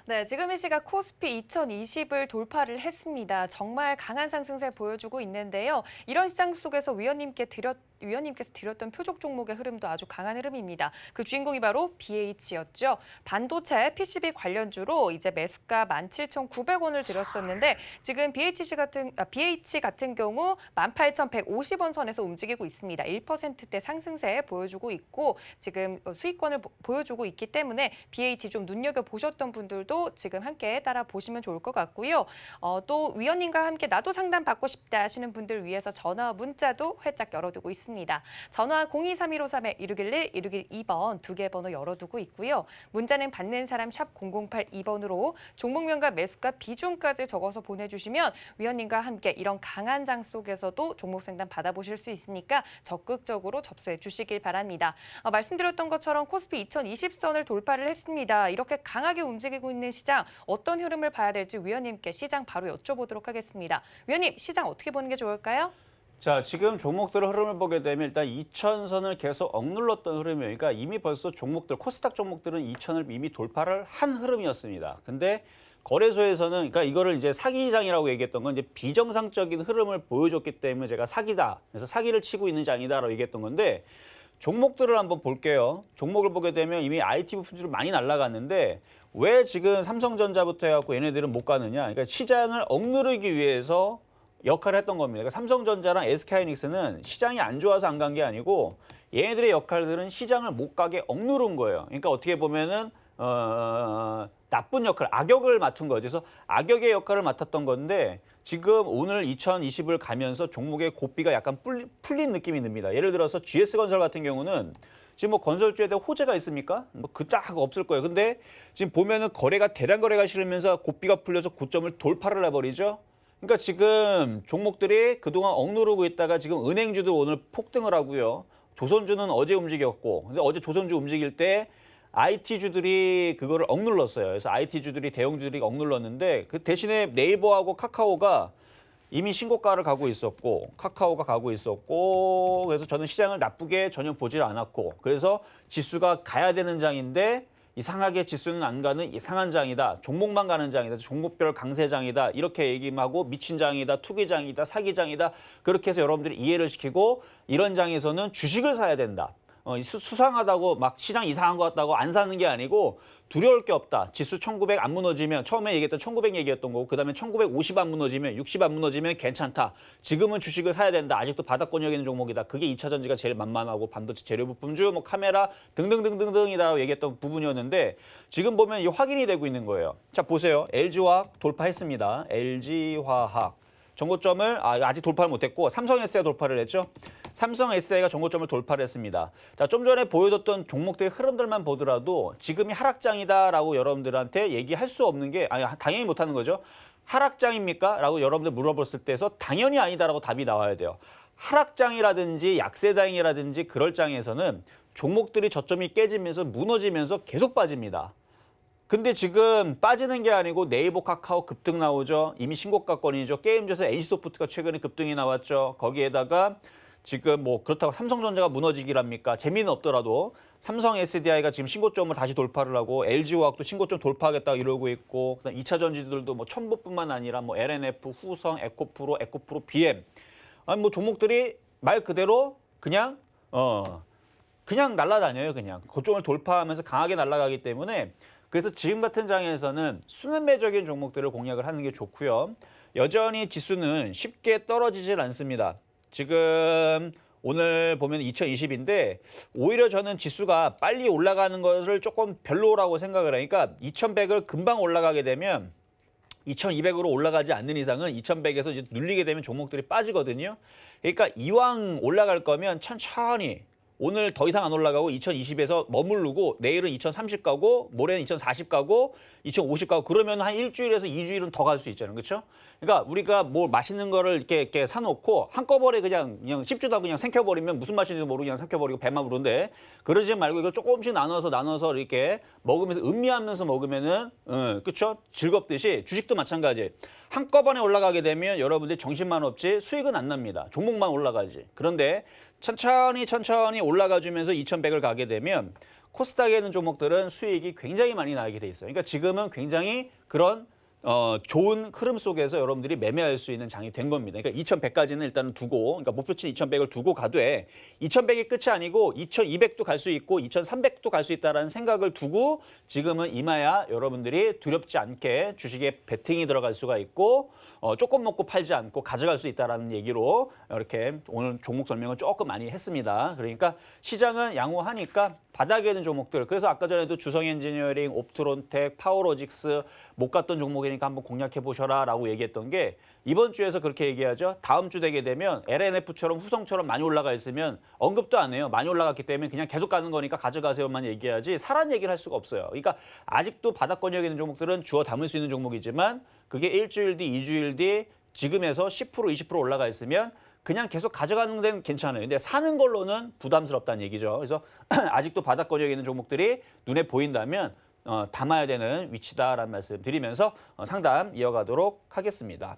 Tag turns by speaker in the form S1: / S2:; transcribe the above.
S1: 네, 지금 이 시각 코스피 2020을 돌파를 했습니다. 정말 강한 상승세 보여주고 있는데요. 이런 시장 속에서 위원님께서 드렸던 표적 종목의 흐름도 아주 강한 흐름입니다. 그 주인공이 바로 BH였죠. 반도체 PCB 관련주로 이제 매수가 17,900원을 들었었는데 지금 BH 같은 경우 18,150원 선에서 움직이고 있습니다. 1%대 상승세 보여주고 있고 지금 수익권을 보여주고 있기 때문에 BH 좀 눈여겨보셨던 분들도 지금 함께 따라 보시면 좋을 것 같고요. 또 위원님과 함께 나도 상담 받고 싶다 하시는 분들 위해서 전화 문자도 활짝 열어두고 있습니다. 전화 023153-1611, 1612번 두 개 번호 열어두고 있고요. 문자는 받는 사람 샵 0082번으로 종목명과 매수가 비중까지 적어서 보내주시면 위원님과 함께 이런 강한 장 속에서도 종목 상담 받아보실 수 있으니까 적극적으로 접수해 주시길 바랍니다. 말씀드렸던 것처럼 코스피 2020선을 돌파를 했습니다. 이렇게 강하게 움직이고 있는 시장 어떤 흐름을 봐야 될지 위원님께 시장 바로 여쭤보도록 하겠습니다. 위원님, 시장 어떻게 보는 게 좋을까요?
S2: 자, 지금 종목들의 흐름을 보게 되면 일단 2000선을 계속 억눌렀던 흐름이에요. 그러니까 이미 벌써 종목들, 코스닥 종목들은 2000을 이미 돌파를 한 흐름이었습니다. 근데 거래소에서는 그러니까 이거를 이제 사기장이라고 얘기했던 건 이제 비정상적인 흐름을 보여줬기 때문에 제가 사기다. 그래서 사기를 치고 있는 장이다라고 얘기했던 건데 종목들을 한번 볼게요. 종목을 보게 되면 이미 IT 부품주로 많이 날아갔는데 왜 지금 삼성전자부터 해갖고 얘네들은 못 가느냐. 그러니까 시장을 억누르기 위해서 역할을 했던 겁니다. 그러니까 삼성전자랑 SK하이닉스는 시장이 안 좋아서 안 간 게 아니고 얘네들의 역할들은 시장을 못 가게 억누른 거예요. 그러니까 어떻게 보면은 나쁜 역할, 악역을 맡은 거죠. 그래서 악역의 역할을 맡았던 건데 지금 오늘 2020을 가면서 종목의 고삐가 약간 풀린 느낌이 듭니다. 예를 들어서 GS건설 같은 경우는 지금 뭐 건설주에 대한 호재가 있습니까? 뭐 그닥 없을 거예요. 근데 지금 보면은 대량 거래가 실으면서 고삐가 풀려서 고점을 돌파를 해버리죠. 그러니까 지금 종목들이 그동안 억누르고 있다가 지금 은행주도 오늘 폭등을 하고요. 조선주는 어제 움직였고, 근데 어제 조선주 움직일 때 IT주들이 그거를 억눌렀어요. 그래서 IT주들이 대형주들이 억눌렀는데 그 대신에 네이버하고 카카오가 이미 신고가를 가고 있었고 카카오가 가고 있었고 그래서 저는 시장을 나쁘게 전혀 보질 않았고 그래서 지수가 가야 되는 장인데 이상하게 지수는 안 가는 이상한 장이다. 종목만 가는 장이다. 종목별 강세장이다. 이렇게 얘기하고 미친 장이다. 투기장이다. 사기장이다. 그렇게 해서 여러분들이 이해를 시키고 이런 장에서는 주식을 사야 된다. 수상하다고 막 시장 이상한 것 같다고 안 사는 게 아니고 두려울 게 없다. 지수 1900 안 무너지면 처음에 얘기했던 1900 얘기했던 거고 그다음에 1950 안 무너지면 60 안 무너지면 괜찮다. 지금은 주식을 사야 된다. 아직도 바닥권역에 있는 종목이다. 그게 2차 전지가 제일 만만하고 반도체 재료 부품주, 뭐 카메라 등등등등등이라고 얘기했던 부분이었는데 지금 보면 이게 확인이 되고 있는 거예요. 자, 보세요. LG화학 돌파했습니다. LG화학. 정고점을 아직 돌파를 못했고 삼성 SDI가 돌파를 했죠. 삼성 SDI가 정고점을 돌파를 했습니다. 자, 좀 전에 보여줬던 종목들의 흐름들만 보더라도 지금이 하락장이다라고 여러분들한테 얘기할 수 없는 게 당연히 못하는 거죠. 하락장입니까? 라고 여러분들 물어봤을 때에서 당연히 아니다라고 답이 나와야 돼요. 하락장이라든지 약세장이라든지 그럴 장에서는 종목들이 저점이 깨지면서 무너지면서 계속 빠집니다. 근데 지금 빠지는 게 아니고 네이버 카카오 급등 나오죠. 이미 신고가권이죠. 게임주에서 NC소프트가 최근에 급등이 나왔죠. 거기에다가 지금 뭐 그렇다고 삼성전자가 무너지기랍니까? 재미는 없더라도 삼성 SDI가 지금 신고점을 다시 돌파를 하고 LG화학도 신고점 돌파하겠다고 이러고 있고 그다음 2차 전지들도 뭐 첨보뿐만 아니라 뭐 LNF, 후성, 에코프로, BM 아니 뭐 종목들이 말 그대로 그냥 날아다녀요. 그냥 고점을 돌파하면서 강하게 날아가기 때문에 그래서 지금 같은 장에서는 수능매적인 종목들을 공략을 하는 게 좋고요. 여전히 지수는 쉽게 떨어지질 않습니다. 지금 오늘 보면 2020인데 오히려 저는 지수가 빨리 올라가는 것을 조금 별로라고 생각을 하니까 2100을 금방 올라가게 되면 2200으로 올라가지 않는 이상은 2100에서 이제 눌리게 되면 종목들이 빠지거든요. 그러니까 이왕 올라갈 거면 천천히 오늘 더 이상 안 올라가고 2020에서 머무르고 내일은 2030 가고 모레는 2040 가고 2050 가고 그러면 한 일주일에서 2주일은 더 갈 수 있잖아요. 그렇죠? 그러니까 우리가 뭐 맛있는 거를 이렇게 사놓고 한꺼번에 그냥 10주다 그냥 삼켜버리면 무슨 맛인지도 모르고 그냥 삼켜버리고 배만 부른데 그러지 말고 이거 조금씩 나눠서 이렇게 먹으면서 음미하면서 먹으면은 그렇죠? 즐겁듯이 주식도 마찬가지. 한꺼번에 올라가게 되면 여러분들이 정신만 없지 수익은 안 납니다. 종목만 올라가지. 그런데 천천히 올라가 주면서 2100을 가게 되면 코스닥에 있는 종목들은 수익이 굉장히 많이 나게 돼 있어요. 그러니까 지금은 굉장히 그런 좋은 흐름 속에서 여러분들이 매매할 수 있는 장이 된 겁니다. 그러니까 2100까지는 일단은 두고, 그러니까 목표치 2100을 두고 가되 2100이 끝이 아니고 2200도 갈 수 있고 2300도 갈 수 있다라는 생각을 두고 지금은 임해야 여러분들이 두렵지 않게 주식에 베팅이 들어갈 수가 있고 조금 먹고 팔지 않고 가져갈 수 있다라는 얘기로 이렇게 오늘 종목 설명을 조금 많이 했습니다. 그러니까 시장은 양호하니까 바닥에 있는 종목들, 그래서 아까 전에도 주성엔지니어링, 옵트론텍, 파워로직스 못 갔던 종목이니까 한번 공략해 보셔라 라고 얘기했던 게 이번 주에서 그렇게 얘기하죠. 다음 주 되게 되면 LNF처럼 후성처럼 많이 올라가 있으면 언급도 안 해요. 많이 올라갔기 때문에 그냥 계속 가는 거니까 가져가세요만 얘기하지 사란 얘기를 할 수가 없어요. 그러니까 아직도 바닥권역에 있는 종목들은 주워 담을 수 있는 종목이지만 그게 일주일 뒤, 2주일 뒤 지금에서 10%, 20% 올라가 있으면 그냥 계속 가져가는 데는 괜찮아요. 근데 사는 걸로는 부담스럽다는 얘기죠. 그래서 아직도 바닥권역에 있는 종목들이 눈에 보인다면 담아야 되는 위치다라는 말씀 드리면서 상담 이어가도록 하겠습니다.